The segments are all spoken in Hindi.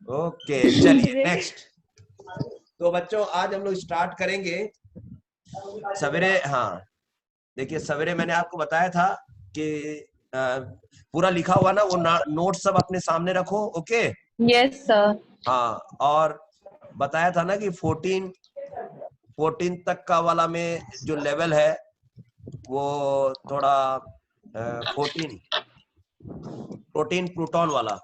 ओके चलिए नेक्स्ट। तो बच्चों आज हम लोग स्टार्ट करेंगे सवेरे। हाँ देखिए सवेरे मैंने आपको बताया था कि पूरा लिखा हुआ ना वो नोट सब अपने सामने रखो। Okay yes sir. हाँ और बताया था ना कि 14 तक का वाला में जो लेवल है वो थोड़ा 14 प्रोटॉन वाला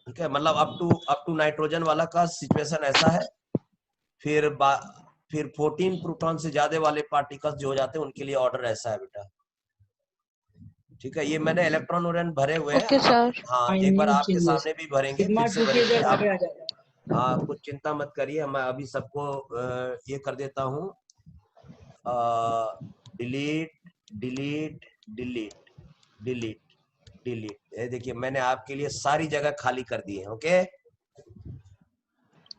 ठीक है, मतलब अप टू नाइट्रोजन वाला का सिचुएशन ऐसा है। फिर 14 प्रोटॉन से ज्यादा वाले पार्टिकल्स जो हो जाते हैं उनके लिए ऑर्डर ऐसा है बेटा। ठीक है, ये मैंने इलेक्ट्रॉन वोरन भरे हुए हैं। Okay sir. हाँ एक बार आपके सामने भी भरेंगे, फिर से भरेंगे आप। हाँ कुछ चिंता मत करिए, मैं अभी सबको ये कर देता हूँ delete delete delete delete delete. ये देखिए मैंने आपके लिए सारी जगह खाली कर दी है। Okay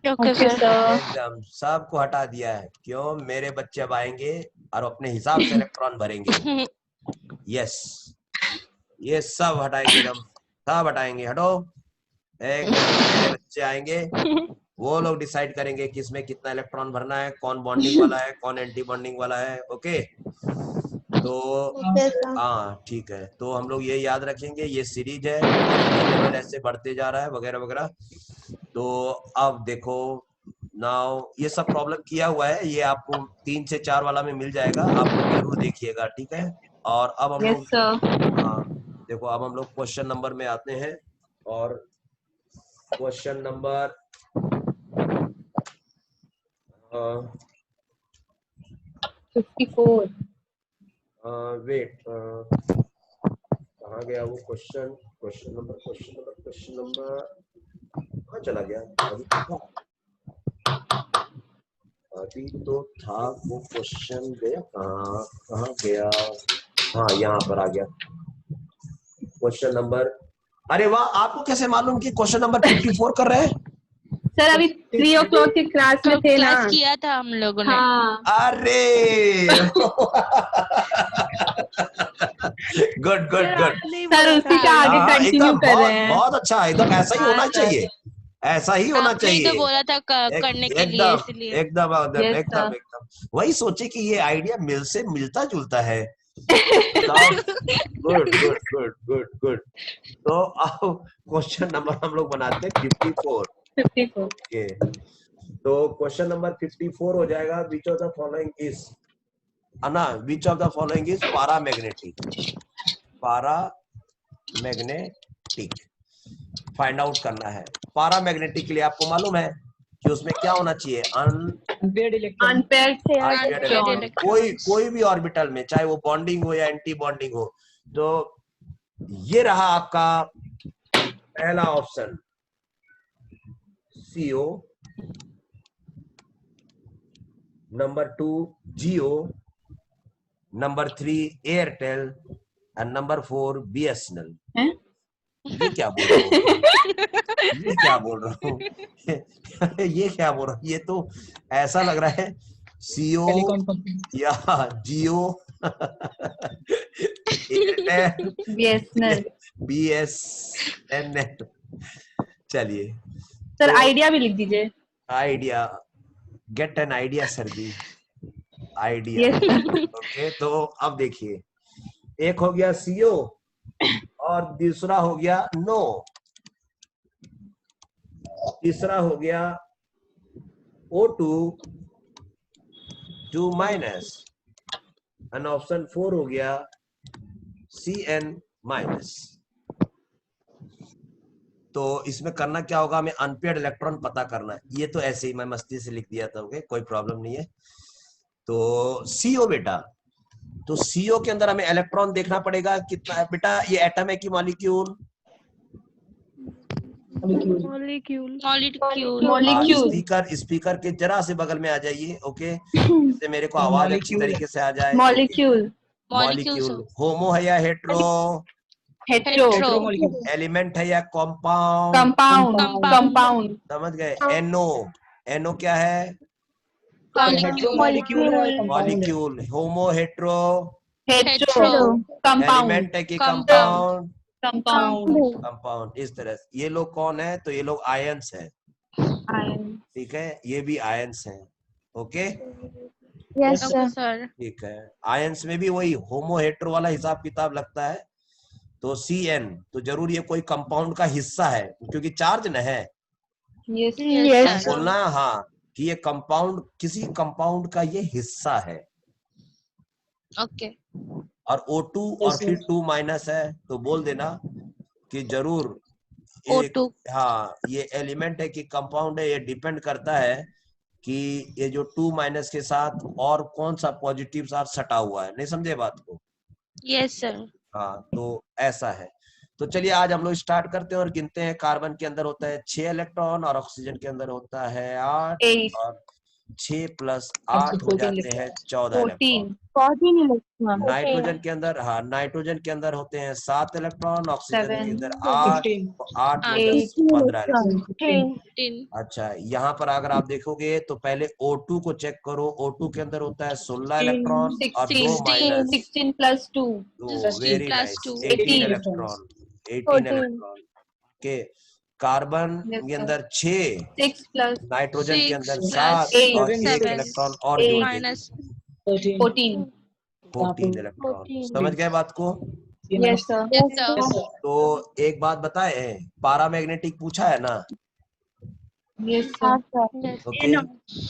okay sir. एकदम सबको हटा दिया है। क्यों? मेरे बच्चे अब आएंगे और अपने हिसाब से इलेक्ट्रॉन भरेंगे। यस ये सब हटाएंगे, एकदम सब हटाएंगे। हटो एकदम, मेरे बच्चे आएंगे, वो लोग डिसाइड करेंगे कि इसमें कितना इलेक्ट्रॉन भरना है, कौन बॉन्डिंग वाला है, कौन एंटी बॉन्डिंग वाला है। ओके तो हाँ ठीक है, तो हम लोग ये याद रखेंगे, ये सीरीज है, लेवल ऐसे बढ़ते जा रहा है वगैरह वगैरह। तो अब देखो नाउ ये सब प्रॉब्लम किया हुआ है, ये आपको 3 से 4 वाला में मिल जाएगा, आप जरूर देखिएगा। ठीक है, और अब हम लोग हाँ देखो अब हम लोग क्वेश्चन नंबर में आते हैं। और क्वेश्चन नंबर वेट कहाँ गया वो क्वेश्चन नंबर कहाँ चला गया? अभी तो था वो क्वेश्चन, गया कहाँ गया? हाँ यहाँ पर आ गया क्वेश्चन नंबर। अरे वाह, आपको कैसे मालूम कि क्वेश्चन नंबर 54 कर रहे हैं? सर अभी 3 o'clock की क्लास में थे ना। क्लास किया था हम लोगों ने। हाँ। अरे गुड गुड गुड सर उसी का आगे कंटिन्यू कर रहे हैं। बहुत अच्छा, एकदम ऐसा ही होना चाहिए, ऐसा ही होना आपने ही चाहिए। तो बोला था करने के लिए, एकदम इसलिए। एकदम एकदम एकदम एकदम वही सोचे कि ये आइडिया मिलता जुलता है। Good good good good good. तो अब क्वेश्चन नंबर हम लोग बनाते हैं 54। ओके तो क्वेश्चन नंबर 54 हो जाएगा, which of the following is which of the following is paramagnetic. Find out करना है। पैरामैग्नेटिक के लिए आपको मालूम है कि उसमें क्या होना चाहिए? Unpaired electron. कोई भी ऑर्बिटल में, चाहे वो बॉन्डिंग हो या एंटी बॉन्डिंग हो। तो ये रहा आपका पहला option CO, number 2 Jio, number 3 Airtel and number 4 BSNL। ये क्या बोल रहा हूँ ये क्या बोल रहा हूँ ये क्या बोल रहा हूँ? ये तो ऐसा लग रहा है CO या जियो एयरटेल BSNL। चलिए सर आइडिया भी लिख दीजिए। Idea, get an idea sir ji, Idea. Okay तो अब देखिए, एक हो गया CO और दूसरा हो गया नो, तीसरा हो गया O2 2 माइनस एंड ऑप्शन 4 हो गया CN माइनस। तो इसमें करना क्या होगा, हमें अनपेयर्ड इलेक्ट्रॉन पता करना है। ये तो ऐसे ही मैं मस्ती से लिख दिया था। ओके कोई प्रॉब्लम नहीं है। तो CO बेटा, तो CO के अंदर हमें इलेक्ट्रॉन देखना पड़ेगा कितना है बेटा। ये एटम है कि मॉलिक्यूल? स्पीकर के जरा से बगल में आ जाइए। ओके जिससे मेरे को आवाज अच्छी तरीके से आ जाए। मॉलिक्यूल। होमो है या हेट्रो? एलिमेंट है या कंपाउंड? समझ गए। NO क्या है? मॉलिक्यूल। होमो हेट्रो? एलिमेंट है कि कंपाउंड? कंपाउंड इस तरह से। ये लोग कौन है? तो ये लोग आयंस हैं, ठीक है, ये भी आयंस हैं। Okay yes okay sir. Sir. ठीक है, आयंस में भी वही होमो हेटेरो वाला हिसाब किताब लगता है। तो CN तो जरूर ये कोई कंपाउंड का हिस्सा है, क्योंकि चार्ज न है। Yes yes sir. बोलना हाँ कि ये कंपाउंड किसी कंपाउंड का ये हिस्सा है। ओके। और O2 और फिर 2 माइनस है, तो बोल देना कि जरूर एक, O2। हाँ ये एलिमेंट है कि कंपाउंड है। ये डिपेंड करता है कि ये जो 2 माइनस के साथ और कौन सा पॉजिटिव चार्ज सटा हुआ है। नहीं समझे बात को? Yes sir. हाँ तो ऐसा है। तो चलिए आज हम लोग स्टार्ट करते हैं और गिनते हैं। कार्बन के अंदर होता है 6 इलेक्ट्रॉन और ऑक्सीजन के अंदर होता है 8 8 और 6 + 8 हो जाते हैं 14 इलेक्ट्रॉन। 14 इलेक्ट्रॉन। नाइट्रोजन के अंदर, हाँ नाइट्रोजन के अंदर होते हैं 7 इलेक्ट्रॉन, ऑक्सीजन के 7 अंदर 8, 8 में 10 15 इलेक्ट्रॉन। 15। अच्छा यहाँ पर अगर आप देखोगे तो पहले O2 को चेक करो। O2 के अंदर होता है 16 इलेक्ट्रॉन और 2 minus 16 + 2 2, very plus nice, 2 18 electron, 18 electron के। कार्बन के अंदर 6, 6 + नाइट्रोजन के अंदर 6 7 + और 1 7 इलेक्ट्रॉन और जोड़ देंगे, माइनस 14 14 इलेक्ट्रॉन। समझ गए बात को? Yes sir. Yes sir. तो एक बात बताए, पारामैग्नेटिक पूछा है ना? Yes sir. ओके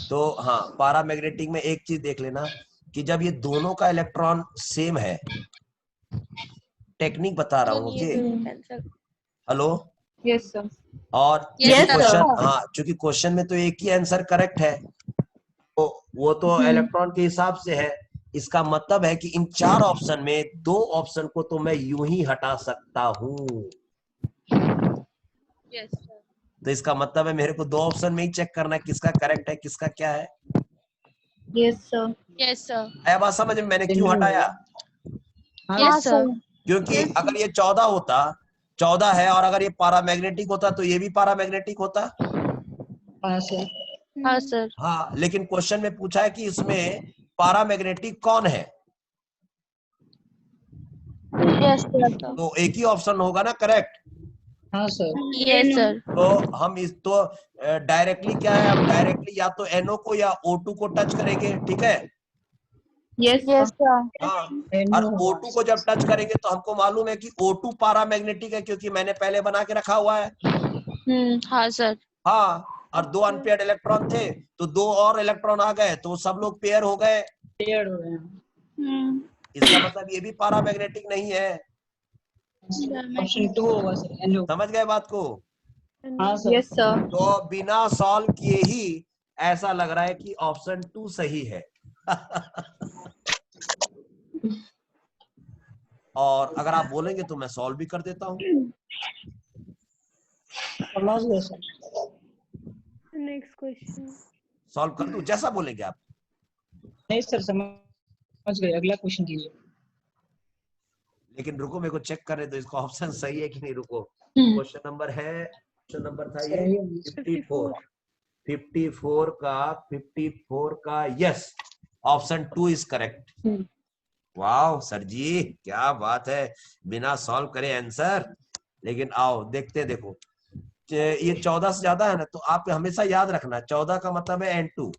तो हाँ पारामैग्नेटिक में एक चीज देख लेना कि जब ये दोनों का इलेक्ट्रॉन सेम है, टेक्निक बता रहा हूँ। Okay hello, yes sir. और यस चूंकि सर। क्वेश्चन, हाँ चूंकि क्वेश्चन में तो एक ही आंसर करेक्ट है, तो वो तो इलेक्ट्रॉन के हिसाब से है। इसका मतलब है कि इन 4 ऑप्शन में 2 ऑप्शन को तो मैं यूं ही हटा सकता हूँ। Yes sir. तो इसका मतलब है मेरे को 2 ऑप्शन में ही चेक करना है किसका करेक्ट है किसका क्या है। Yes sir. Yes sir. आया बात समझ में मैंने क्यों हटाया? Yes sir. क्योंकि अगर ये 14 होता, 14 है, और अगर ये पारामैग्नेटिक होता तो ये भी पारामैग्नेटिक होता। हाँ सर। हाँ लेकिन क्वेश्चन में पूछा है कि इसमें पारामैग्नेटिक कौन है, यस सर। तो एक ही ऑप्शन होगा ना करेक्ट। Yes sir. तो हम इस तो डायरेक्टली क्या है, हम डायरेक्टली या तो NO को या O2 को टच करेंगे, ठीक है। Yes sir. हाँ और O2 को जब टच करेंगे तो हमको मालूम है कि O2 पारामैग्नेटिक है, क्योंकि मैंने पहले बना के रखा हुआ है। हाँ सर। हाँ और 2 अनपेयर्ड इलेक्ट्रॉन थे तो 2 और इलेक्ट्रॉन आ गए तो सब लोग पेयर हो गए। इसका मतलब ये भी पारामैग्नेटिक नहीं है। ऑप्शन 2 होगा सर। समझ गए बात को? हाँ सर। Yes sir. तो बिना सॉल्व किए ही ऐसा लग रहा है कि ऑप्शन 2 सही है। और अगर आप बोलेंगे तो मैं सॉल्व भी कर देता हूँ। समझ गए सर। Next question. सॉल्व कर दूं जैसा बोलेंगे आप। नहीं सर समझ गए, अगला क्वेश्चन कीजिए। लेकिन रुको मेरे को चेक करने दो इसका ऑप्शन सही है कि नहीं। रुको क्वेश्चन नंबर है, क्वेश्चन नंबर था ये 54, 54 का यस, ऑप्शन 2 इज करेक्ट। वाह सर जी क्या बात है, बिना सॉल्व करे आंसर। लेकिन आओ देखते देखो, ये 14 से ज्यादा है ना, तो आप हमेशा याद रखना 14 का मतलब है N2।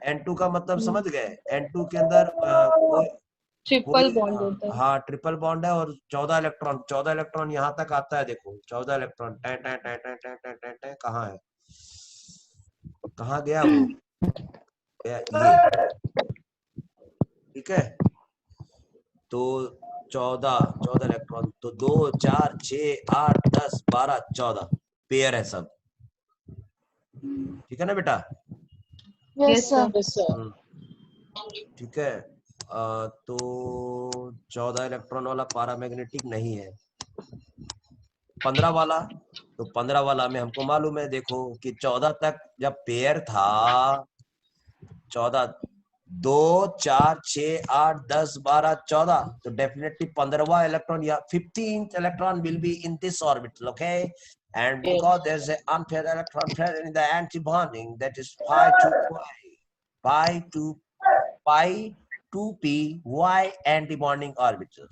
N2 का मतलब समझ गए, N2 के अंदर ट्रिपल बॉन्ड होता है। हाँ ट्रिपल बॉन्ड है और 14 इलेक्ट्रॉन, 14 इलेक्ट्रॉन यहाँ तक आता है। देखो 14 इलेक्ट्रॉन कहाँ है, कहाँ गया वो, ये ठीक है। तो 14 इलेक्ट्रॉन, तो 2 4 6 8 10 12 14 पेयर है सब, ठीक है ना बेटा? Yes sir. ठीक है। तो 14 इलेक्ट्रॉन वाला पारामैग्नेटिक नहीं है। 15 वाला, तो 15 वाला में हमको मालूम है देखो कि 14 तक जब पेयर था, 14 2 4 6 8 10 12 14, तो डेफिनेटली 15वां इलेक्ट्रॉन या 15th electron will be in this orbital, okay? And because there's an unpaired electron present in the anti-bonding, that is pi to p y anti-bonding orbital.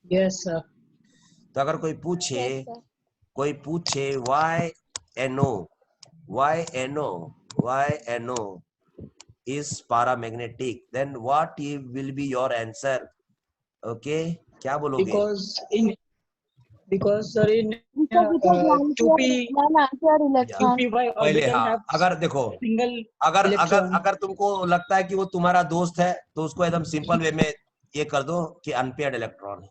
Yes sir. तो अगर कोई पूछे Yes, sir. why NO is paramagnetic, then what will be your answer? Okay, क्या बोलोगे? because sir in Because 2p electron. 2py पहले orbital हाँ, have अगर देखो single अगर electron. अगर तुमको लगता है कि वो तुम्हारा दोस्त है तो उसको एकदम सिंपल वे में ये कर दो कि अनपेयर्ड इलेक्ट्रॉन है।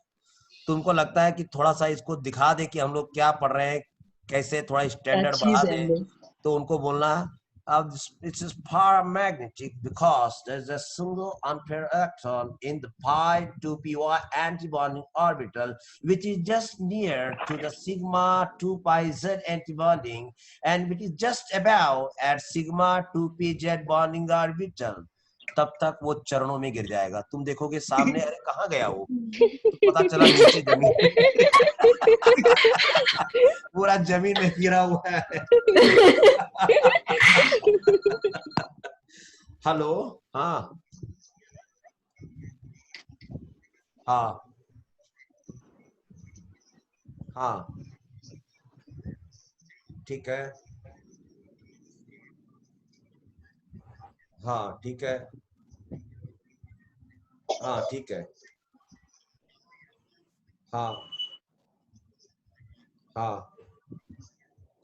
तुमको लगता है कि थोड़ा सा इसको दिखा दे कि हम लोग क्या पढ़ रहे हैं, कैसे थोड़ा स्टैंडर्ड बढ़ा दे, तो उनको बोलना it is paramagnetic because there is a single unpaired electron in the pi 2py antibonding orbital which is just near to the sigma 2 pi z antibonding and which is just above at sigma 2p z bonding orbital. तब तक वो चरणों में गिर जाएगा। तुम देखोगे सामने, अरे कहाँ गया वो, तो पता चला नीचे जमीन पूरा जमीन में गिरा हुआ है। हेलो, हाँ हाँ हाँ, ठीक है, हाँ ठीक है, हाँ ठीक है, हाँ हाँ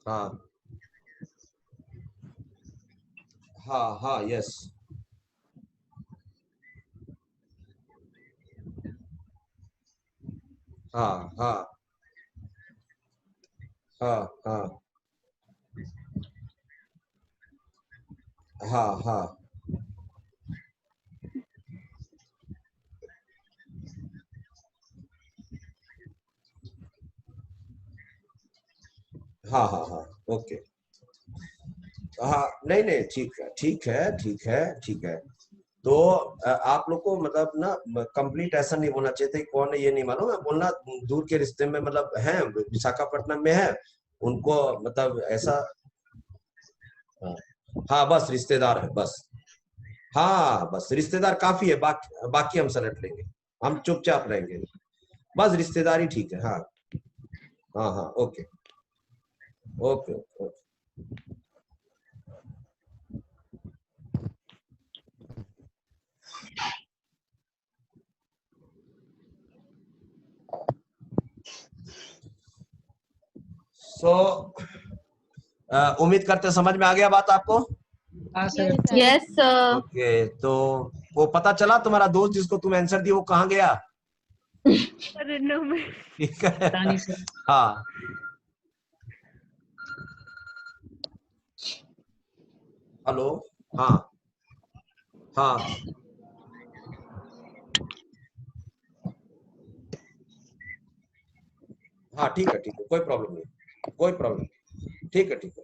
हाँ हाँ हाँ, यस, हाँ हाँ हाँ हाँ हाँ हाँ हाँ हाँ हाँ, ओके, हाँ नहीं नहीं, ठीक है ठीक है ठीक है ठीक है। तो आप लोग को मतलब ना कंप्लीट ऐसा नहीं बोलना चाहिए था कि कौन है ये नहीं मालूम है, बोलना दूर के रिश्ते में मतलब है, विशाखापट्टनम में है, उनको मतलब ऐसा, हाँ, हाँ बस रिश्तेदार है बस, हाँ बस रिश्तेदार काफी है, बाकी हम सलट लेंगे, हम चुपचाप रहेंगे, बस रिश्तेदारी ठीक है। हाँ हाँ हाँ, ओके ओके ओके। सो उम्मीद करते समझ में आ गया बात आपको? Yes, sir. ओके, तो वो पता चला तुम्हारा दोस्त जिसको तुम आंसर दिए वो कहाँ गया? ठीक है, हाँ हेलो, हाँ हाँ हाँ, ठीक है कोई प्रॉब्लम नहीं, कोई प्रॉब्लम, ठीक है ठीक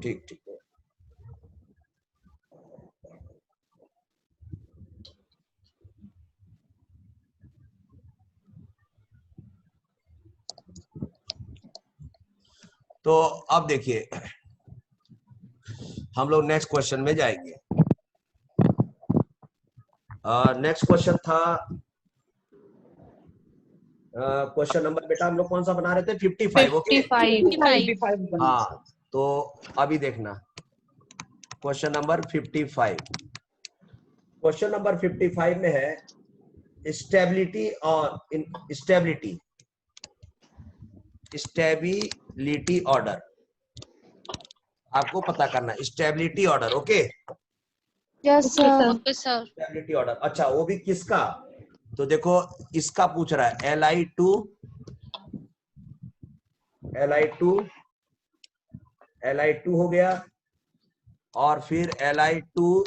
ठीक है। तो अब देखिए हम लोग नेक्स्ट क्वेश्चन में जाएंगे। नेक्स्ट क्वेश्चन था क्वेश्चन नंबर बेटा हम लोग कौन सा बना रहे थे? 55, ओके 55. हाँ, तो अभी देखना क्वेश्चन नंबर 55। क्वेश्चन नंबर 55 में है स्टेबिलिटी और स्टेबिलिटी ऑर्डर, आपको पता करना stability order, okay? Yes, sir. Okay, sir. Stability order, अच्छा वो भी किसका? तो देखो इसका पूछ रहा है Li2 हो गया, और फिर Li2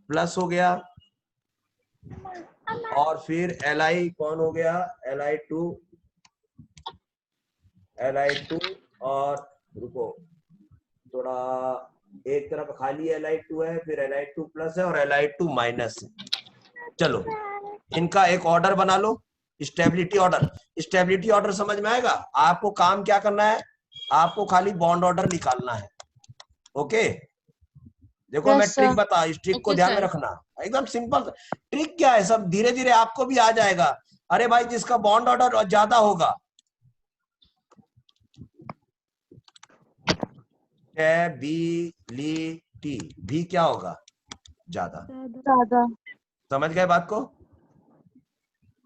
प्लस हो गया, और फिर Li कौन हो गया? Li2 और रुको थोड़ा, एक तरफ खाली Li2 है, फिर Li2 प्लस है और Li2 माइनस है। चलो इनका एक ऑर्डर बना लो, स्टेबिलिटी ऑर्डर। स्टेबिलिटी ऑर्डर समझ में आएगा? आपको काम क्या करना है, आपको खाली बॉन्ड ऑर्डर निकालना है, ओके? देखो Yes, मैं ट्रिक sir. बता, इस ट्रिक को Okay, ध्यान में sir. रखना, एकदम सिंपल ट्रिक। क्या है, सब धीरे धीरे आपको भी आ जाएगा। अरे भाई जिसका बॉन्ड ऑर्डर ज्यादा होगा स्टेबिलिटी, भी क्या होगा? ज्यादा। ज्यादा। समझ गए बात को?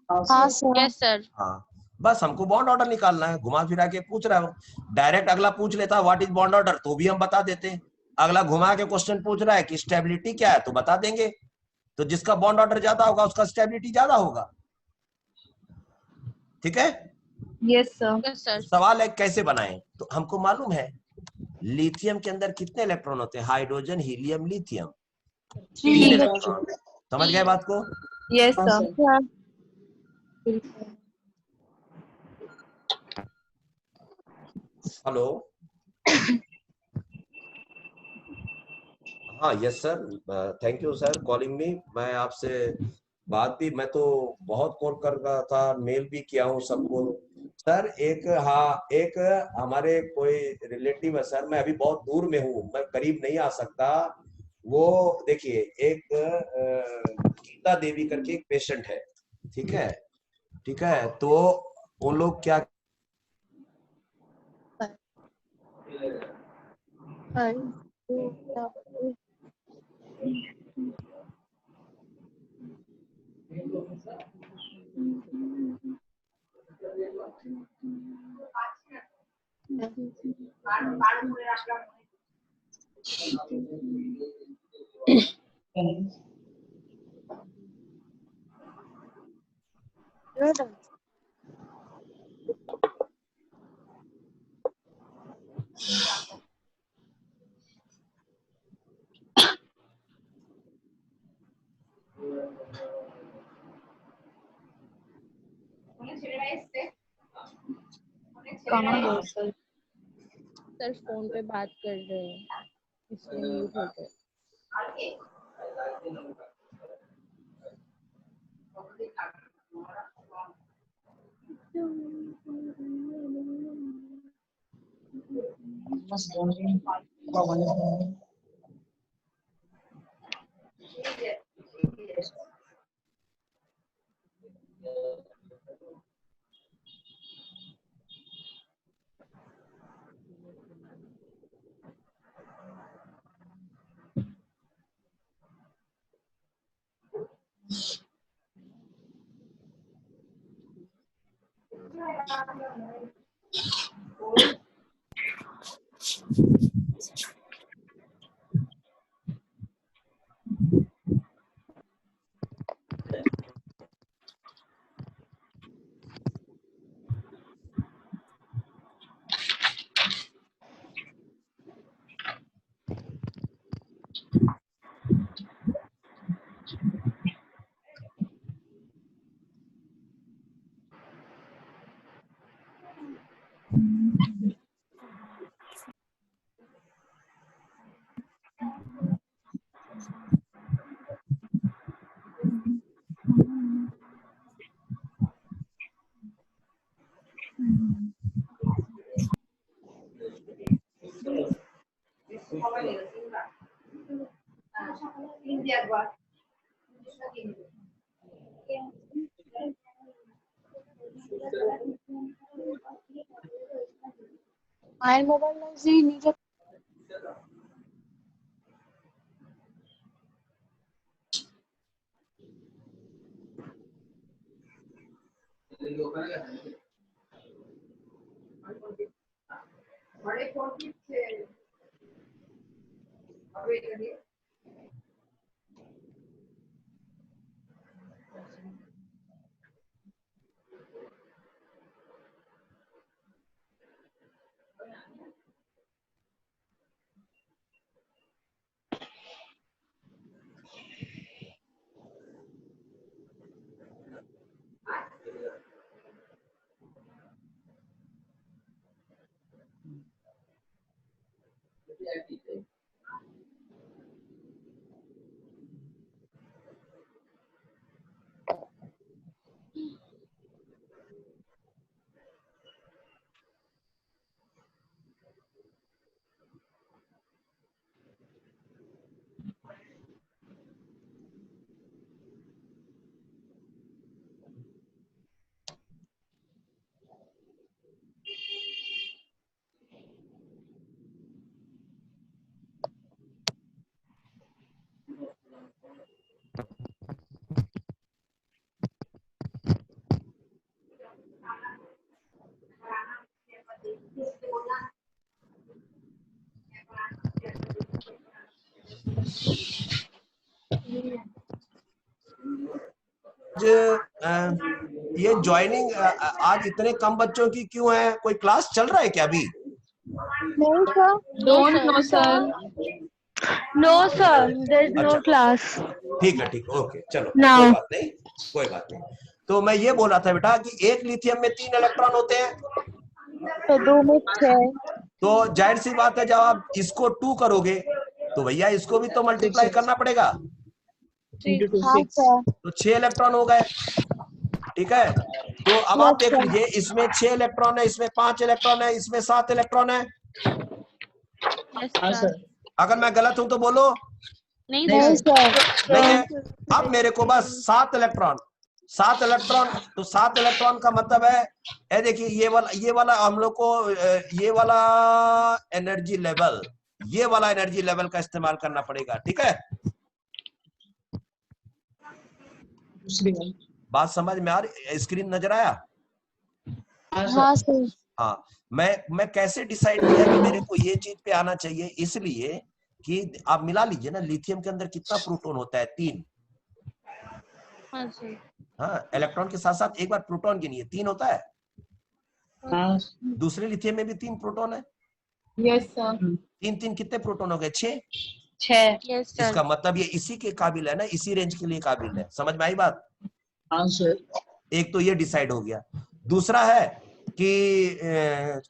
हाँ सर। Yes sir. हाँ, बस हमको बॉन्ड ऑर्डर निकालना है। घुमा फिरा के पूछ रहा है, डायरेक्ट अगला पूछ लेता व्हाट इज बॉन्ड ऑर्डर तो भी हम बता देते। अगला घुमा के क्वेश्चन पूछ रहा है कि स्टेबिलिटी क्या है तो बता देंगे। तो जिसका बॉन्ड ऑर्डर ज्यादा होगा उसका स्टेबिलिटी ज्यादा होगा। ठीक है? Yes sir. Yes sir. सवाल है कैसे बनाएं, तो हमको मालूम है लिथियम के अंदर कितने इलेक्ट्रॉन होते हैं? Hydrogen, helium, lithium, 3 electron. समझ गए बात को? Yes sir. हेलो। हाँ, yes sir, thank you sir calling me. मैं आपसे बात भी, मैं तो बहुत कॉल कर रहा था, मेल भी किया हूँ सबको। सर एक, हाँ, एक हमारे कोई रिलेटिव है सर, मैं अभी बहुत दूर में हूँ, मैं करीब नहीं आ सकता। वो देखिए, एक गीता देवी करके एक पेशेंट है, ठीक है? ठीक है, तो वो लोग क्या, कहाँ गए सर? सर फोन पे बात कर रहे हैं इसलिए म्यूट हो गए। माय मोबाइल जी नीचे। ये ज्वाइनिंग आज इतने कम बच्चों की क्यों है? कोई क्लास चल रहा है क्या अभी? नहीं sir, Don't know sir. No sir, there is no अच्छा। class. ठीक है, ओके, चलो Now. कोई बात नहीं, कोई बात नहीं। तो मैं ये बोल रहा था बेटा कि एक लिथियम में 3 इलेक्ट्रॉन होते हैं, तो 2 में 6। तो जाहिर सी बात है जब आप इसको 2 करोगे तो भैया इसको भी तो मल्टीप्लाई करना पड़ेगा, हाँ सर। तो 6 इलेक्ट्रॉन हो गए। ठीक है, तो अब आप देख लीजिए, इसमें 6 इलेक्ट्रॉन है, इसमें 5 इलेक्ट्रॉन है, इसमें 7 इलेक्ट्रॉन है। हाँ सर। अगर मैं गलत हूं तो बोलो। नहीं नहीं सर। सर। नहीं है। अब मेरे को बस 7 इलेक्ट्रॉन, 7 इलेक्ट्रॉन, तो 7 इलेक्ट्रॉन का मतलब है, ये देखिए ये वाला हम लोग को ये वाला एनर्जी लेवल, ये वाला एनर्जी लेवल का इस्तेमाल करना पड़ेगा। ठीक है, बात समझ में आ रही? स्क्रीन नजर आया? हाँ सर। हाँ, मैं कैसे डिसाइड किया कि मेरे को ये चीज पे आना चाहिए, इसलिए कि आप मिला लीजिए ना, लिथियम के अंदर कितना प्रोटॉन होता है? 3। हाँ सर। हाँ, इलेक्ट्रॉन के साथ साथ एक बार प्रोटॉन गिनिए, 3 होता है। हाँ। दूसरे लिथियम में भी 3 प्रोटॉन है। Yes sir. 3 कितने प्रोटॉन हो गए? 6। 6। यस इसका सर। मतलब ये इसी के काबिल है ना, इसी रेंज के लिए काबिल है। समझ में आई बात? हाँ सर। एक तो ये डिसाइड हो गया। दूसरा है कि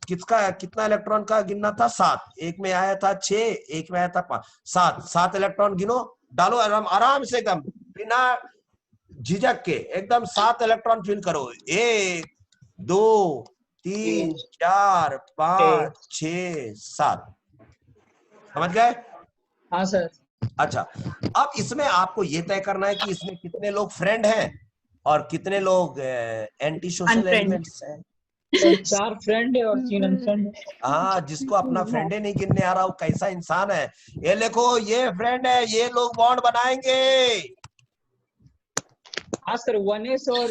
किसका कितना इलेक्ट्रॉन का गिनना था? 7। एक में आया था 6, एक में आया था 5। 7 इलेक्ट्रॉन गिनो, डालो आराम से, एकदम बिना झिझक के, एकदम 7 इलेक्ट्रॉन फिल करो। 1 2 3 4 5 6 7। समझ गए? हाँ सर। अच्छा, अब इसमें आपको ये तय करना है कि इसमें कितने लोग फ्रेंड हैं और कितने लोग एंटी सोशल एलिमेंट्स हैं। 4 फ्रेंड है और 3 अनफ्रेंड है। हाँ, जिसको अपना फ्रेंड ही नहीं गिनने आ रहा, वो कैसा इंसान है? ये देखो, ये फ्रेंड है, ये लोग बॉन्ड बनाएंगे। हाँ सर, 1s और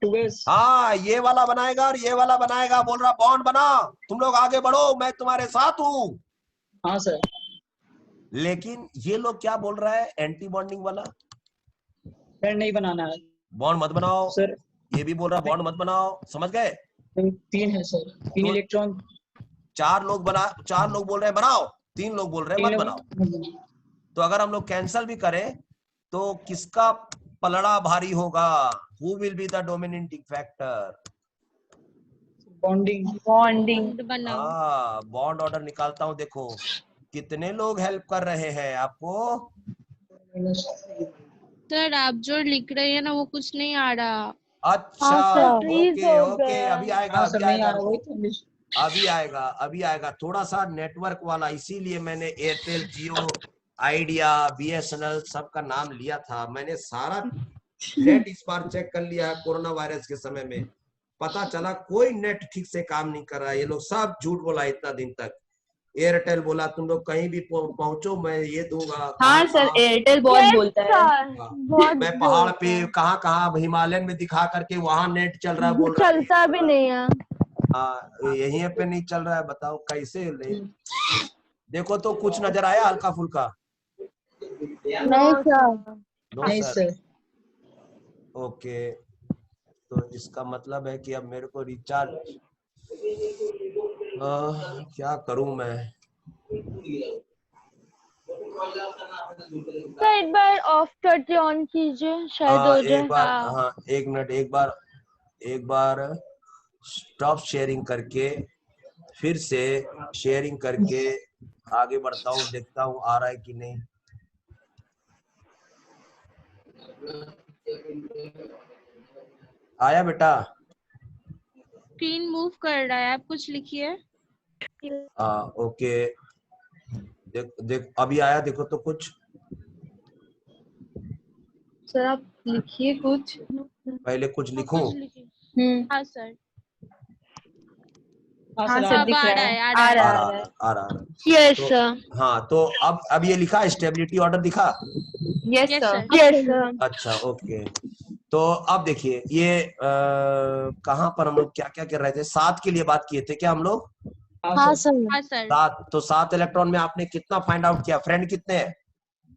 2s। हाँ, ये वाला बनाएगा और ये वाला बनाएगा, बोल रहा बॉन्ड बना, तुम लोग आगे बढ़ो, मैं तुम्हारे साथ हूँ। हाँ सर। लेकिन ये लोग क्या बोल रहा है, एंटी बॉन्डिंग वाला, फ्रेंड नहीं बनाना है बॉन्ड मत बनाओ सर। ये भी बोल रहा बॉन्ड मत बनाओ। समझ गए? 3 है सर, 3 तो इलेक्ट्रॉन। 4 लोग बोल रहे हैं बनाओ, 3 लोग बोल रहे हैं मत बनाओ। तो अगर हम लोग कैंसल भी करें तो किसका पलड़ा भारी होगा? Who will be the dominating factor? Bonding. Bond बनाओ। हाँ, बॉन्ड ऑर्डर निकालता हूँ, देखो कितने लोग हेल्प कर रहे हैं आपको। सर आप जो लिख रहे हैं ना वो कुछ नहीं आ रहा। अच्छा, ओके ओके, अभी आएगा, हाँ अभी सर, नहीं आ आएगा, रहा, वही तो। अभी आएगा, अभी आएगा। थोड़ा सा नेटवर्क वाला, इसीलिए मैंने एयरटेल, जियो, आइडिया, बीएसएनएल सबका नाम लिया था। मैंने सारा नेट इस बार चेक कर लिया है। कोरोना वायरस के समय में पता चला कोई नेट ठीक से काम नहीं कर रहा है। ये लोग सब झूठ बोला इतना दिन तक। एयरटेल बोला तुम लोग कहीं भी पहुंचो मैं ये दूंगा। हाँ सर, एयरटेल बहुत बोलता है। मैं पहाड़ पे कहाँ हिमालय में दिखा करके वहां नेट चल रहा है, बोल रहा है चलता भी नहीं है। हाँ, यहीं पे नहीं चल रहा है। बताओ कैसे ले? देखो तो कुछ नजर आया हल्का फुल्का? नहीं सर। नो नहीं सर। सर। ओके, तो इसका मतलब है कि अब मेरे को रिचार्ज क्या करूं मैं? तो एक बार ऑफ करके ऑन कीजिए, शायद हो जाए। एक बार, हाँ 1 मिनट, एक बार स्टॉप शेयरिंग करके फिर से शेयरिंग करके आगे बढ़ता हूँ, देखता हूँ आ रहा है कि नहीं। आया बेटा? स्क्रीन मूव कर रहा है, आप कुछ लिखिए। ओके, देख अभी आया, देखो तो कुछ। सर आप लिखिए कुछ। पहले कुछ लिखूं? हाँ सर। हाँ सर, अब दिख आ रहा रहा है, है, आ रहा है। आ रहा है। यस तो, सर। हाँ, तो अब ये लिखा स्टेबिलिटी ऑर्डर दिखा? Yes Yes, sir. sir. Yes sir. अच्छा, ओके। तो अब देखिए ये कहाँ पर हम लोग क्या क्या कर रहे थे? 7 के लिए बात किए थे क्या हम लोग? हाँ सर। हाँ सर। 7, तो 7 इलेक्ट्रॉन में आपने कितना फाइंड आउट किया? फ्रेंड कितने हैं?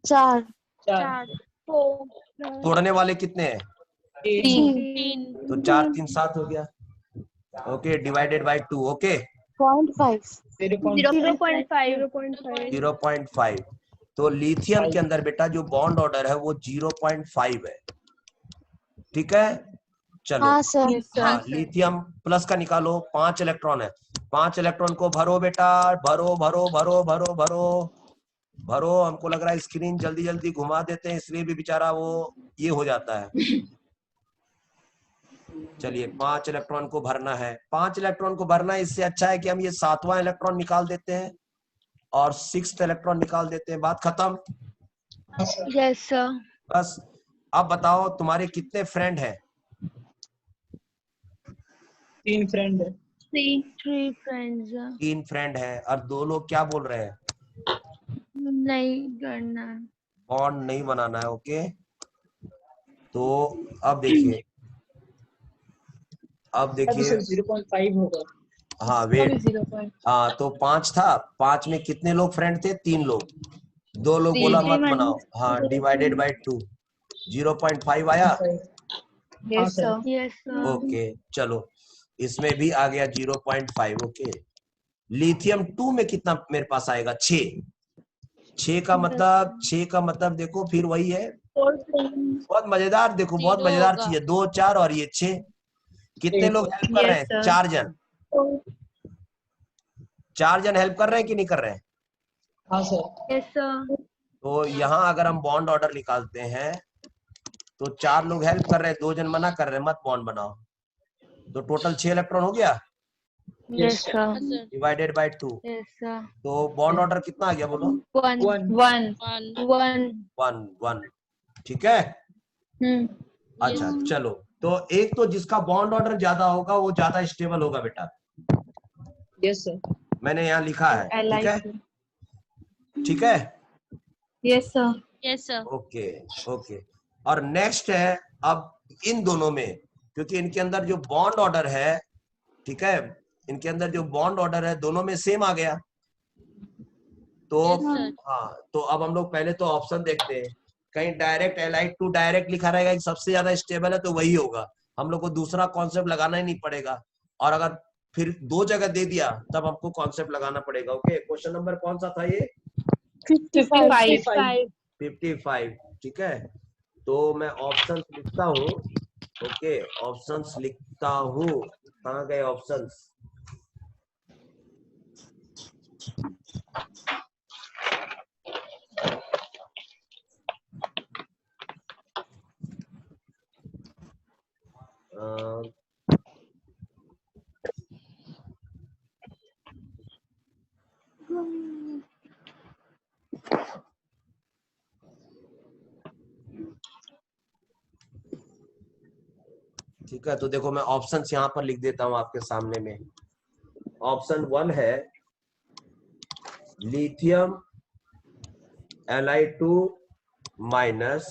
4 4 तोड़ने वाले कितने हैं? 3 तो 4 3 7 हो गया। Okay, divided by 2। ओके, 0.5 0.5। तो लिथियम के अंदर बेटा जो बॉन्ड ऑर्डर है वो 0.5 है। ठीक है, चलो। हाँ सर हाँ, लिथियम प्लस का निकालो, 5 इलेक्ट्रॉन है। 5 इलेक्ट्रॉन को भरो बेटा, भरो भरो भरो भरो भरो भरो। हमको लग रहा है स्क्रीन जल्दी जल्दी घुमा देते हैं, इसलिए भी बेचारा वो ये हो जाता है। चलिए, 5 इलेक्ट्रॉन को भरना है। 5 इलेक्ट्रॉन को भरना है, इससे अच्छा है कि हम ये 7वां इलेक्ट्रॉन निकाल देते हैं और 6th इलेक्ट्रॉन निकाल देते हैं, बात खत्म। यस सर बस। अब बताओ तुम्हारे कितने फ्रेंड हैं? 3 फ्रेंड है। 3 फ्रेंड्स 3 फ्रेंड है और 2 लोग क्या बोल रहे हैं? नहीं करना बॉन्ड नहीं बनाना है। ओके, तो अब देखिए, अभी सर 0.5 होगा। हाँ वेट, हाँ तो 5 था, 5 में कितने लोग फ्रेंड थे? 3 लोग। 2 लोग बोला मत बनाओ, हाँ, डिवाइडेड बाय 2, 0.5 आया। हाँ सर। यस सर ओके, चलो, इसमें भी आ गया 0.5। ओके, लिथियम 2 में कितना मेरे पास आएगा? 6। 6 का मतलब देखो फिर वही है, बहुत मजेदार। देखो बहुत Zero मजेदार होगा। चीज है, 2 4 और ये 6। कितने लोग हेल्प कर रहे हैं? 4 जन। 4 जन हेल्प कर रहे हैं कि नहीं कर रहे हैं? हाँ सर। यस सर तो यहाँ अगर हम बॉन्ड ऑर्डर निकालते हैं तो 4 लोग हेल्प कर रहे हैं, 2 जन मना कर रहे हैं मत बॉन्ड बनाओ, तो टोटल 6 इलेक्ट्रॉन हो गया, yes sir divided by 2। Yes sir तो बॉन्ड ऑर्डर कितना आ गया बोलो? 1 1 1 1। ठीक है, अच्छा चलो। तो एक तो जिसका बॉन्ड ऑर्डर ज्यादा होगा वो ज्यादा स्टेबल होगा बेटा, यस सर। मैंने यहाँ लिखा है। ठीक है, ठीक है, yes sir Yes sir. Okay okay. और नेक्स्ट है अब इन दोनों में, क्योंकि इनके अंदर जो बॉन्ड ऑर्डर है, ठीक है, इनके अंदर जो बॉन्ड ऑर्डर है दोनों में सेम आ गया। तो Yes sir. हाँ, तो अब हम लोग पहले तो ऑप्शन देखते हैं, कहीं डायरेक्ट एलाइड टू डायरेक्ट लिखा रहेगा कि सबसे ज्यादा स्टेबल है तो वही होगा, हम लोग को दूसरा कॉन्सेप्ट लगाना ही नहीं पड़ेगा। और अगर फिर 2 जगह दे दिया तब हमको कॉन्सेप्ट लगाना पड़ेगा। ओके, क्वेश्चन नंबर कौन सा था ये? 55 55। ठीक है, तो मैं ऑप्शंस लिखता हूँ। ओके, ऑप्शंस लिखता हूँ, कहाँ गए ऑप्शंस? ठीक है, तो देखो मैं ऑप्शंस यहाँ पर लिख देता हूँ आपके सामने में। ऑप्शन 1 है लिथियम Li2 माइनस,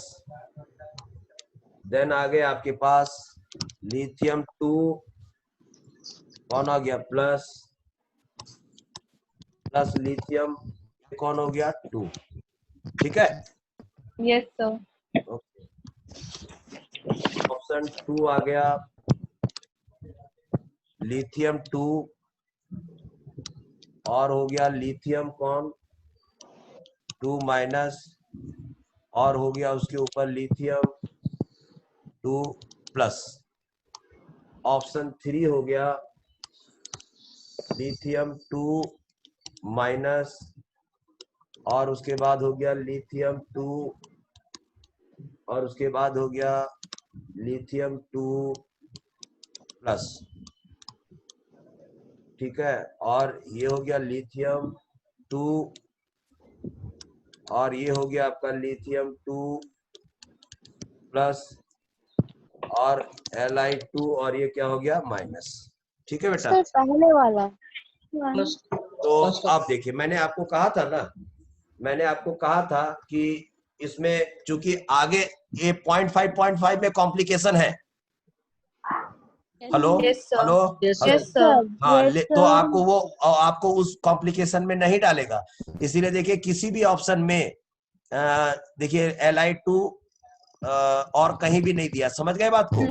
देन आगे आपके पास लिथियम 2 कौन आ गया प्लस, प्लस लिथियम कौन हो गया 2। ठीक है, यस सर ऑप्शन 2 आ गया लिथियम 2 और हो गया लिथियम कौन 2 माइनस, और हो गया उसके ऊपर लिथियम 2 प्लस। ऑप्शन 3 हो गया लिथियम 2 माइनस और उसके बाद हो गया लिथियम 2 और उसके बाद हो गया लिथियम 2 प्लस। ठीक है, और ये हो गया लिथियम 2 और ये हो गया आपका लिथियम 2 प्लस और Li2 और ये क्या हो गया माइनस। ठीक है बेटा, पहले वाला प्लस तो आप देखिए, मैंने आपको कहा था ना, मैंने आपको कहा था कि इसमें चूंकि आगे ये 0.5 में कॉम्प्लिकेशन है। हेलो हेलो हेलो, हाँ तो आपको वो आपको उस कॉम्प्लिकेशन में नहीं डालेगा। इसीलिए देखिए किसी भी ऑप्शन में देखिए Li2 और कहीं भी नहीं दिया, समझ गए बात को?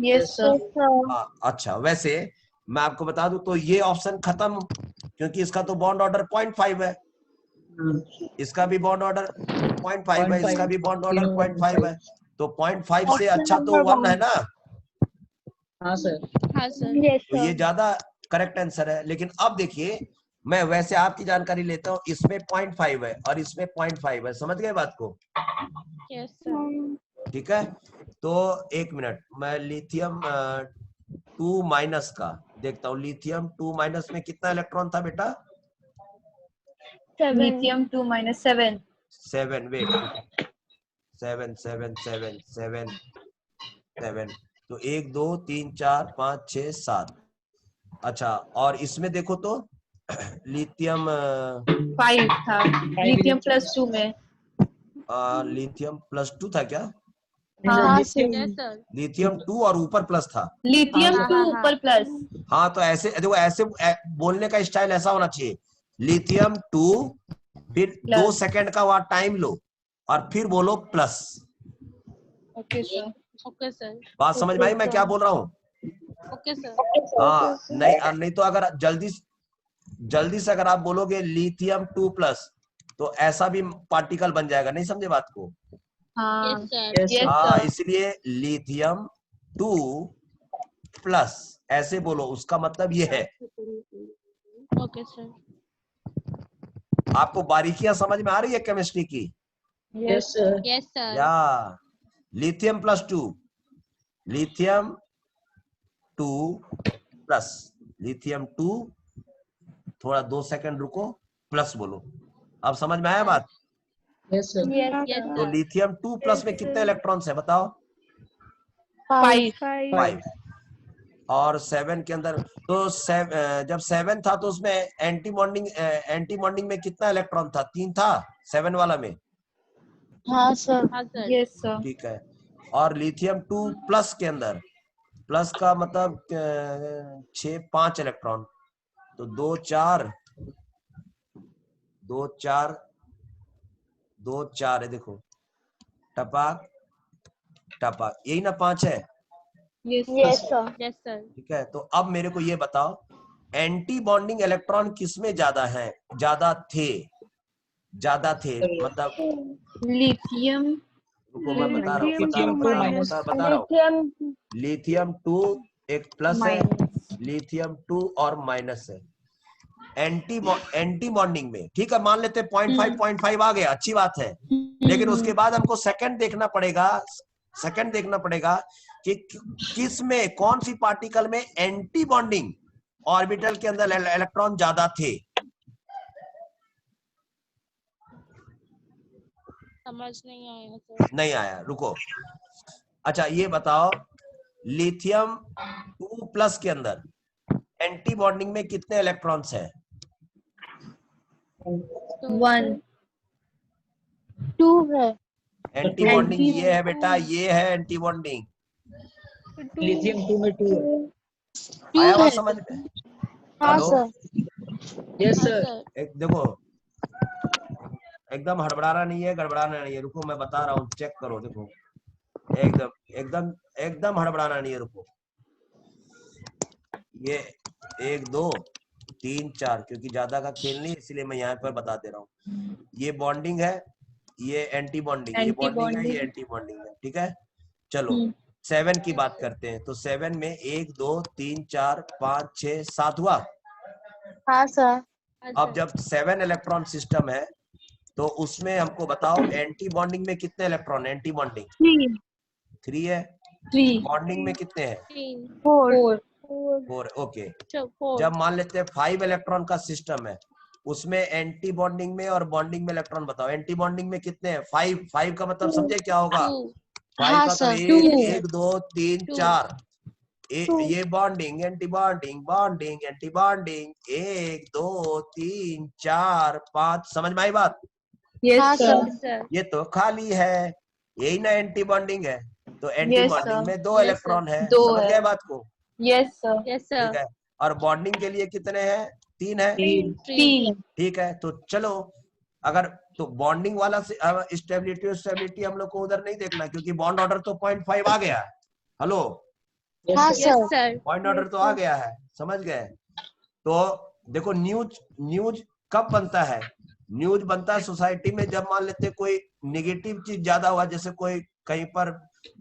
Yes sir. हाँ, अच्छा वैसे मैं आपको बता दूं तो ये ऑप्शन खत्म, क्योंकि इसका तो बॉन्ड ऑर्डर 0.5 है, इसका भी बॉन्ड ऑर्डर 0.5 है, इसका भी बॉन्ड ऑर्डर 0.5 है, तो 0.5 से अच्छा तो 1 है ना। हाँ सर। हाँ सर। यस तो ये सर। ज्यादा करेक्ट आंसर है। लेकिन अब देखिए, मैं वैसे आपकी जानकारी लेता हूँ, इसमें 0.5 है और इसमें 0.5 है, समझ गए बात को? Yes sir. ठीक है, तो एक मिनट, मैं लिथियम 2 माइनस का देखता हूँ। लिथियम 2 माइनस में कितना इलेक्ट्रॉन था बेटा? लिथियम 2 - 7। 7, वेट, 7 7 7 7 7, तो 1 2 3 4 5 6 7। अच्छा, और इसमें देखो तो लिथियम 5 था लिथियम +2 में। लिथियम +2 था क्या? हाँ यस सर। लिथियम 2 और ऊपर प्लस था। लिथियम हाँ 2 हाँ हाँ। ऊपर प्लस। हाँ, तो ऐसे देखो, ऐसे बोलने का स्टाइल ऐसा होना चाहिए, लिथियम 2, फिर 2 प्लस। सेकंड का वहां टाइम लो और फिर बोलो plus. Okay sir. Okay sir. बात समझ में आई मैं क्या बोल रहा हूँ? Okay sir. हाँ, नहीं तो अगर जल्दी से अगर आप बोलोगे लिथियम 2 प्लस, तो ऐसा भी पार्टिकल बन जाएगा, नहीं समझे बात को? हाँ यस सर। यस हाँ, सर। इसलिए लिथियम 2 प्लस ऐसे बोलो, उसका मतलब ये है। Okay sir. आपको बारीकियां समझ में आ रही है केमिस्ट्री की? Yes sir. Yes sir. या लिथियम +2, लिथियम 2 प्लस, लिथियम 2, थोड़ा 2 सेकंड रुको, प्लस बोलो। अब समझ में आया बात? Yes sir. यस तो सर। लिथियम 2 प्लस में कितने इलेक्ट्रॉन्स है बताओ? 5। 5। और 7 के अंदर तो जब 7 था तो उसमें एंटी बॉन्डिंग में कितना इलेक्ट्रॉन था? 3 था 7 वाला में। हाँ सर। हाँ सर। Yes sir. ठीक है, और लिथियम 2 प्लस के अंदर, प्लस का मतलब 5 इलेक्ट्रॉन, तो 2 4 2 4 2 4 है, देखो, टपाक टपाक, यही ना 5 है? Yes sir. Yes sir. ठीक है, तो अब मेरे को ये बताओ, एंटी बॉन्डिंग इलेक्ट्रॉन किसमें ज्यादा है, ज्यादा थे मतलब? लिथियम। रुको, मैं बता रहा हूँ लिथियम 2 माइनस। बता रहा हूँ। लिथियम 2 एक प्लस है, माइनस। लिथियम 2 और माइनस है एंटी बॉन्डिंग में। ठीक है, मान लेते 0.5 आ गया, अच्छी बात है। लेकिन उसके बाद हमको सेकंड देखना पड़ेगा कि किस में, कौन सी पार्टिकल में एंटी बॉन्डिंग ऑर्बिटल के अंदर इलेक्ट्रॉन ज्यादा थे। समझ नहीं आया सर। नहीं आया, रुको। अच्छा, ये बताओ, लिथियम 2 प्लस के अंदर एंटी बॉन्डिंग में कितने इलेक्ट्रॉन्स हैं? 1 2 है। एंटी बॉन्डिंग ये है बेटा, ये है एंटी बॉन्डिंग। लिथियम 2 में 2 है। आया बात समझ में? हाँ हेलो, सर। यस हाँ सर। सर। एक देखो, एकदम हड़बड़ाना नहीं है, गड़बड़ाना नहीं है, रुको मैं बता रहा हूँ, चेक करो, देखो, एकदम एकदम एकदम हड़बड़ाना नहीं है, रुको। ये 1 2 3 4, क्योंकि ज्यादा का खेल नहीं, इसलिए मैं यहाँ पर बता दे रहा हूँ। ये बॉन्डिंग है, ये एंटी बॉन्डिंग, ये बॉन्डिंग है, ये एंटी बॉन्डिंग है। ठीक है, चलो 7 की बात करते हैं। तो 7 में 1 2 3 4 5 6 7 हुआ। हाँ सर। अब जब 7 इलेक्ट्रॉन सिस्टम है, तो उसमें हमको बताओ एंटी बॉन्डिंग में कितने इलेक्ट्रॉन? एंटी बॉन्डिंग 3 है, 3 बॉन्डिंग में कितने हैं? 4 4। ओके, 4। जब मान लेते हैं 5 इलेक्ट्रॉन का सिस्टम है, उसमें एंटी बॉन्डिंग में और बॉन्डिंग में इलेक्ट्रॉन बताओ। एंटी बॉन्डिंग में कितने हैं? 5 का मतलब समझे क्या होगा? 5 हाँ का तो सर। 1 2 3 4, ये bonding anti bonding anti bonding, 1 2 3 4 5, समझ में आई बात? Yes sir. सर। ये तो खाली है, यही ना एंटी बॉन्डिंग है। तो एंटी यस बॉन्डिंग सर। में 2 यस सर। इलेक्ट्रॉन है, 2 समझ है। गए बात को? Yes sir. यस ठीक सर। है, और बॉन्डिंग के लिए कितने हैं? 3 है। 3 ठीक है, तो चलो अगर तो बॉन्डिंग वाला से स्टेबिलिटी और स्टेबिलिटी हम लोग को उधर नहीं देखना, क्योंकि बॉन्ड ऑर्डर तो 0.5 आ गया है। हेलो, हाँ yes sir sir. Point order तो आ गया है, समझ गए। तो देखो न्यूज कब बनता है? न्यूज बनता है सोसाइटी में जब मान लेते कोई नेगेटिव चीज ज्यादा हुआ, जैसे कोई कहीं पर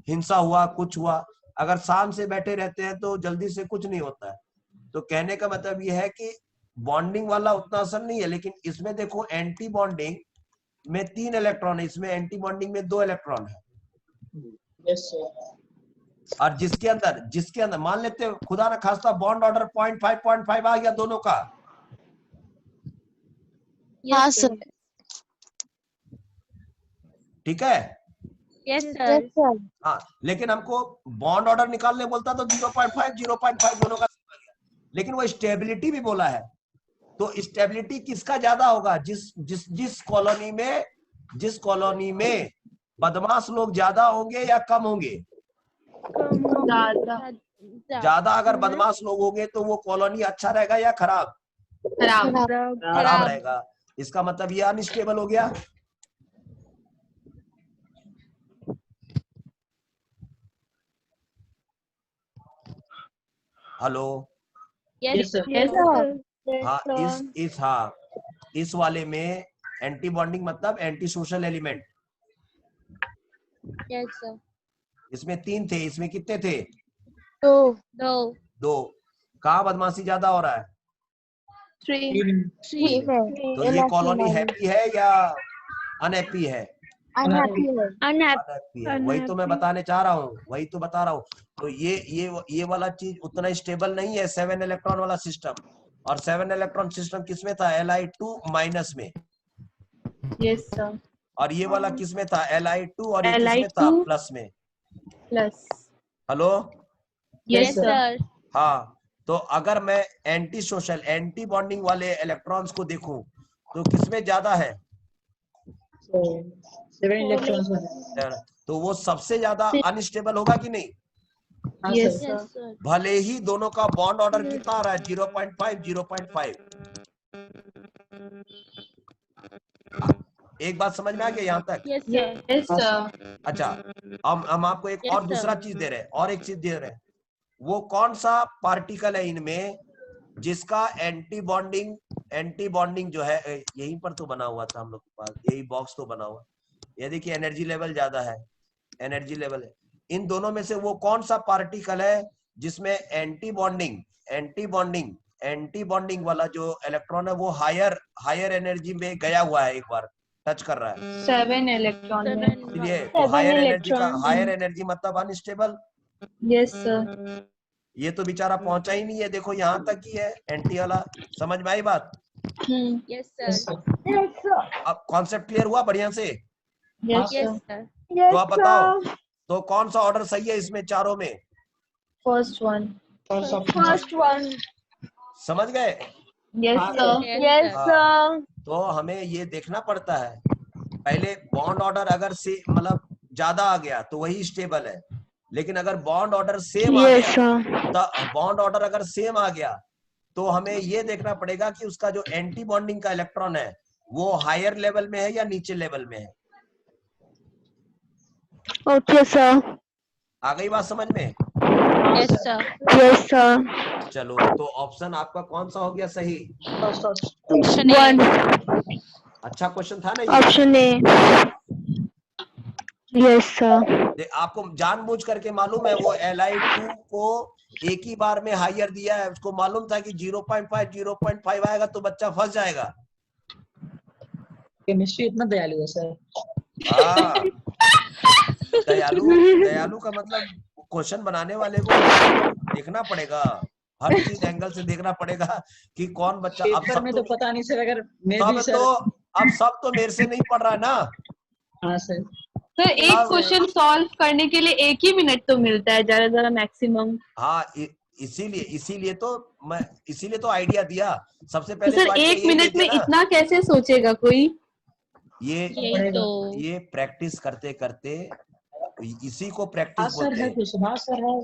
हिंसा हुआ, कुछ हुआ। अगर शाम से बैठे रहते हैं तो जल्दी से कुछ नहीं होता है। तो कहने का मतलब यह है कि बॉन्डिंग वाला उतना असर नहीं है, लेकिन इसमें देखो एंटी बॉन्डिंग में 3 इलेक्ट्रॉन है, इसमें एंटी बॉन्डिंग में 2 इलेक्ट्रॉन है। यस सर और जिसके अंदर मान लेते खुदा ना खास्ता बॉन्ड ऑर्डर 0.5 आ गया दोनों का, हाँ सर। ठीक है। Yes yes sir. सर। हाँ, लेकिन हमको बॉन्ड ऑर्डर निकालने बोलता तो 0.5 दोनों का आ गया। लेकिन वो स्टेबिलिटी भी बोला है, तो स्टेबिलिटी किसका ज्यादा होगा? जिस कॉलोनी में बदमाश लोग ज्यादा होंगे या कम होंगे? ज्यादा अगर बदमाश लोग होंगे तो वो कॉलोनी अच्छा रहेगा या खराब? खराब रहेगा। इसका मतलब ये अनस्टेबल हो गया। Hello, yes sir sir. हाँ, इस वाले में एंटी बॉन्डिंग मतलब anti social element, yes sir. इसमें 3 थे, इसमें कितने थे? दो। 2। कहाँ बदमाशी ज्यादा हो रहा है? थ्री में तो ये कॉलोनी हैप्पी है या अनहैप्पी है? अनहैप्पी है। अनहैप्पी है, वही तो मैं बताने चाह रहा हूँ, वही तो बता रहा हूँ। तो ये वाला चीज उतना स्टेबल नहीं है 7 इलेक्ट्रॉन वाला सिस्टम। और 7 इलेक्ट्रॉन सिस्टम किसमें था? Li2 माइनस में। Yes sir. और ये वाला किसमें था? Li2 और ये किसमें था? Li2 प्लस में। प्लस। Hello, yes sir. हाँ। तो अगर मैं एंटी सोशल एंटी बॉन्डिंग वाले इलेक्ट्रॉन्स को देखूं तो किसमें ज्यादा है? 7 इलेक्ट्रॉन्स। तो वो सबसे ज्यादा अनस्टेबल होगा कि नहीं? Yes yes sir. सर। भले ही दोनों का बॉन्ड ऑर्डर कितना आ रहा है? 0.5 एक बात समझ में आ गया यहाँ तक? Yes sir. Yes sir. अच्छा, हम आपको एक और Yes, दूसरा sir. चीज दे रहे हैं, और एक चीज दे रहे हैं। वो कौन सा पार्टिकल है इनमें जिसका एंटी बॉन्डिंग जो है यहीं पर तो बना हुआ था हम लोग के पास, यही बॉक्स तो बना हुआ। ये देखिए एनर्जी लेवल ज्यादा है, एनर्जी लेवल है। इन दोनों में से वो कौन सा पार्टिकल है जिसमें एंटी बॉन्डिंग वाला जो इलेक्ट्रॉन है वो हायर एनर्जी में गया हुआ है, एक बार टच कर रहा है? 7 इलेक्ट्रॉन में। इसलिए तो हायर एनर्जी मतलब अनस्टेबल। Yes sir. ये तो बेचारा पहुंचा ही नहीं है, देखो यहाँ तक ही है एंटी वाला। समझ में आई बात? Yes, sir. अब कॉन्सेप्ट क्लियर हुआ बढ़िया से? Yes Yes, sir. sir. तो आप बताओ, तो कौन सा ऑर्डर सही है इसमें चारों में? First one. First one. समझ गए? Yes sir. Yes, sir. हाँ, तो हमें ये देखना पड़ता है पहले बॉन्ड ऑर्डर अगर से मतलब ज्यादा आ गया तो वही स्टेबल है, लेकिन अगर बॉन्ड ऑर्डर सेम आ गया, बॉन्ड ऑर्डर अगर सेम आ गया तो हमें ये देखना पड़ेगा कि उसका जो एंटी बॉन्डिंग का इलेक्ट्रॉन है वो हायर लेवल में है या नीचे लेवल में है। Okay sir. आ गई बात समझ में? Yes, sir. Yes sir. चलो, तो ऑप्शन आपका कौन सा हो गया सही? Option A. वन। अच्छा क्वेश्चन था ना ये? Option A. Yes sir. आपको जानबूझ करके मालूम है वो Li2 को एक ही बार में हायर दिया है, उसको मालूम था कि 0.5 आएगा तो बच्चा फंस जाएगा। केमिस्ट्री इतना दयालु है सर। हाँ, दयालु का मतलब क्वेश्चन बनाने वाले को देखना पड़ेगा, हर चीज एंगल से देखना पड़ेगा कि कौन बच्चा। अब पेपर सब में तो पता नहीं सर, अगर मैं भी सर। सब तो मेरे से नहीं पढ़ रहा है ना। हाँ सर। सर एक क्वेश्चन सॉल्व करने के लिए 1 ही मिनट तो मिलता है ज्यादा मैक्सिमम। हाँ, इसीलिए तो आइडिया दिया सबसे तो पहले। सर तो आइडिया 1 मिनट में इतना कैसे सोचेगा कोई? ये प्रैक्टिस करते करते, इसी को प्रैक्टिस बोलते हैं। हाँ सर है।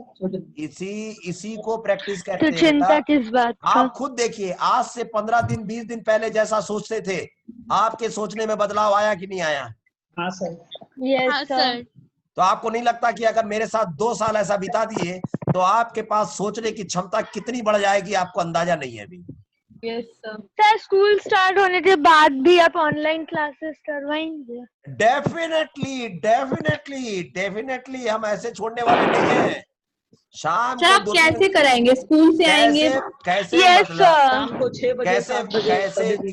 इसी को प्रैक्टिस कहते तो हैं चिंता बेटा। किस बात का? आप खुद देखिए, आज से 15 दिन 20 दिन पहले जैसा सोचते थे आपके सोचने में बदलाव आया कि नहीं आया? हाँ सर। हाँ यस सर। सर। तो आपको नहीं लगता कि अगर मेरे साथ 2 साल ऐसा बिता दिए तो आपके पास सोचने की क्षमता कितनी बढ़ जाएगी, आपको अंदाजा नहीं है अभी। Yes sir. Sir school start होने के बाद भी आप ऑनलाइन क्लासेस करवाएंगे? डेफिनेटली डेफिनेटली डेफिनेटली हम ऐसे छोड़ने वाले नहीं हैं। शाम सर को आप 2-3 कैसे कराएंगे? स्कूल से आएंगे? कैसे यस मतलब सर। शाम को 6 बजे कैसे 7 बजे कैसे कभी भी।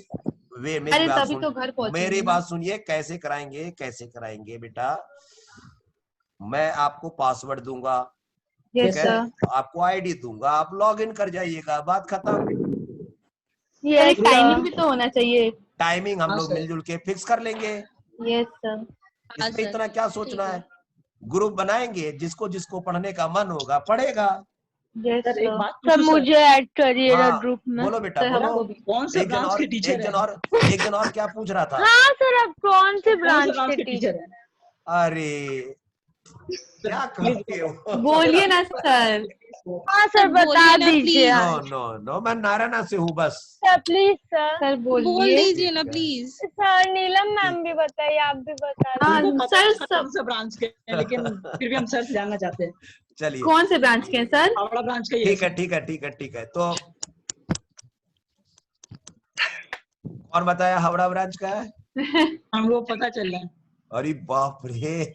वे मेरी अरे बात तभी तो घर पहुंचेंगे मेरी ना। बात सुनिए। कैसे कराएंगे बेटा? मैं आपको पासवर्ड दूंगा, यस ठीक है, सर। आपको आईडी दूंगा, आप लॉग इन कर जाइएगा, बात खत्म। सर यस एक टाइमिंग भी तो होना चाहिए। टाइमिंग हम हाँ लोग सर। मिलजुल के फिक्स कर लेंगे। Yes sir. हाँ इसमें सर। इतना क्या सोचना है? ग्रुप बनाएंगे, जिसको जिसको पढ़ने का मन होगा पढ़ेगा। यस सर एक सर। बात सर पूछूं सर? मुझे ऐड करिएगा हाँ ग्रुप में। बोलो बेटा सर बोलो। हमको भी। कौन से ब्रांच के टीचर है? एक जन और क्या पूछ रहा था? हाँ सर, आप कौन से कौन से ब्रांच ब्रांच के के टीचर टीचर? है? अरे क्या प्लीज करते हो? बोलिए ना सर। हाँ सर, बता बोलिए ना दीजिए नो आप। नो नो, मैं नारायण से हूँ बस। Sir please sir. सर बोल बोलिए। दीजिए ना ठीक है। प्लीज। सर नीलम मैम भी बताइए, आप भी बता हाँ दीजिए। हमको पता है सर सर सब कौन सा ब्रांच के हैं, लेकिन फिर भी हम सर से जानना चाहते हैं। चलिए कौन से ब्रांच के हैं सर? हावड़ा ब्रांच का ही है ठीक है सर। ठीक है ठीक है ठीक है। तो कौन बताया हावड़ा ब्रांच का है? हमको पता चल रहा है। अरे बाप रे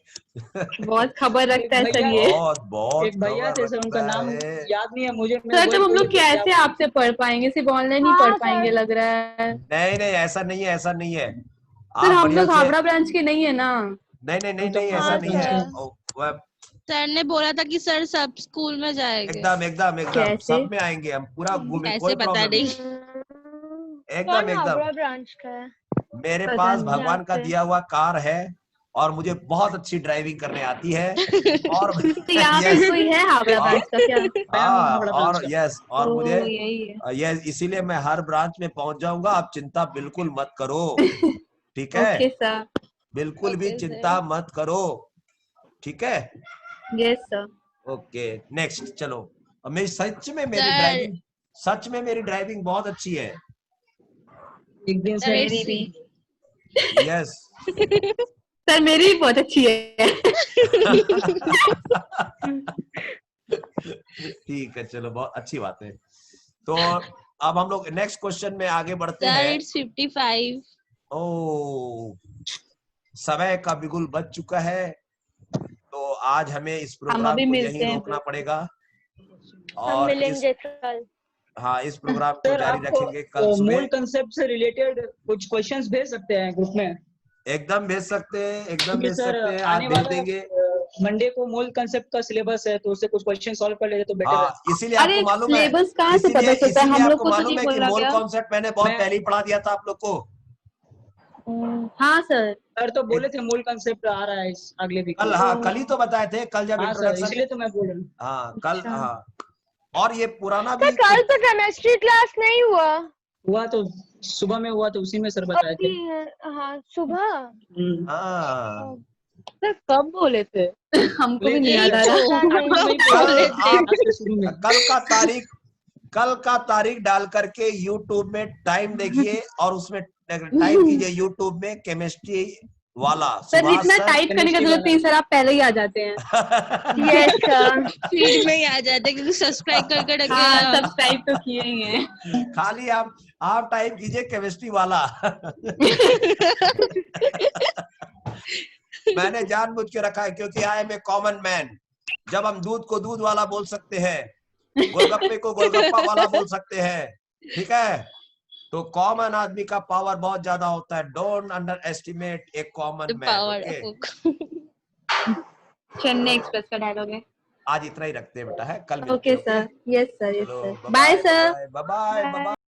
बहुत खबर रखता है सर ये। बहुत एक भैया खबर थे सर, उनका रखता नाम है। याद नहीं है मुझे। मैं सर वही जब हम बोले लोग थे कि कैसे आप आपसे पढ़ पाएंगे? सिर्फ ऑनलाइन ही हाँ, पढ़ सर। पाएंगे लग रहा है। नहीं नहीं ऐसा नहीं है, ऐसा नहीं है। सर आप हम बढ़िया लोग से हावड़ा ब्रांच के नहीं है ना। नहीं नहीं नहीं हम तो नहीं ऐसा हाँ नहीं है। सर। वह सर ने बोला था कि सर सब स्कूल में जाएंगे। एकदम एकदम एकदम कैसे? सब में आएंगे हम, पूरा घूमे, कैसे कोई पता प्रॉब्लम नहीं। नहीं। एकदम कौन एकदम। हावड़ा ब्रांच का है? मेरे पता पास नहीं। भगवान का पे? दिया हुआ कार है और मुझे बहुत अच्छी ड्राइविंग करने आती है। और तो यहाँ पे यस कोई है हावड़ा ब्रांच का क्या? मैं हूँ हाँ हावड़ा ब्रांच और का। यस और ओ मुझे यही है। यस इसीलिए मैं हर ब्रांच में पहुंच जाऊंगा। आप चिंता बिल्कुल मत करो, ठीक है? Okay sir. बिल्कुल भी ओके चिंता सर। मत करो, ठीक है? Yes sir. ओके नेक्स्ट चलो। अब मैं सर सच में मेरी ड्राइविंग बहुत अच्छी है। एक दिन सर सर मेरी भी। यस सर मेरी भी बहुत अच्छी है। ठीक है चलो, बहुत अच्छी बात है। तो अब हम लोग नेक्स्ट क्वेश्चन में आगे बढ़ते सर हैं। इट्स 55। ओ समय का बिगुल बज चुका है, तो आज हमें इस हम प्रोग्राम अभी को मिलते यहीं हैं। रोकना पड़ेगा हम और मिलेंगे कल। इस प्रोग्राम को सर जारी आप रखेंगे कल मूल सुबह। कंसेप्ट से रिलेटेड कुछ क्वेश्चंस भेज सकते हैं ग्रुप में, एकदम भेज सकते हैं, एकदम क्योंकि भेज सर सकते हैं, आज आने भेज वाला देंगे। मंडे को मूल कंसेप्ट का सिलेबस है, तो उससे कुछ क्वेश्चन सॉल्व कर लेते तो बेटर है। हाँ इसीलिए अरे आपको मालूम है, सिलेबस कहाँ से पता चलता है? हम लोग आपको को तो मालूम नहीं है कि बोला मोल गया। कॉन्सेप्ट मैंने बहुत मैं- पहले ही पढ़ा दिया था आप लोग को। हाँ सर। सर तो बोले थे मूल कंसेप्ट आ रहा है इस अगले वीक में। कल ही तो बताए थे, कल जब हाँ सर, इंट्रोडक्शन। इसलिए तो मैं बोल रहा हूँ। हाँ कल अच्छा। हाँ। और ये पुराना सर भी कल तो केमिस्ट्री क्लास नहीं हुआ। हुआ तो सुबह में हुआ, तो उसी में सर बताए थे। हाँ सुबह। हाँ सर कब बोले थे? हमको भी नहीं यही याद आ रहा। पता नहीं। कल आप आज के शुरू में। कल का तारीख डाल करके यूट्यूब में टाइम देखिए और उसमें टाइप कीजिए यूट्यूब में केमिस्ट्री वाला सर सुभाष इतना सर। टाइप करने का केमिस्ट्री जरूरत नहीं सर, आप पहले ही आ जाते हैं। Yes sir. फीड में ही आ जाते हैं क्योंकि सब्सक्राइब करके रखे हाँ हैं। सब्सक्राइब तो किए ही हैं। खाली आप टाइप कीजिए केमिस्ट्री वाला। मैंने जानबूझ के रखा है क्योंकि I am a common man. जब हम दूध को दूध वाला बोल सकते हैं, गोलगप्पे को गोलगप्पा वाला बोल सकते हैं, ठीक है? तो कॉमन आदमी का पावर बहुत ज्यादा होता है। Don't under estimate A common man. Power okay Chennai express का डायलॉग है। आज इतना ही रखते हैं बेटा, है कल मिलते ओके हैं। सर। यस सर, यस चलो sir. Bye sir. Bye bye.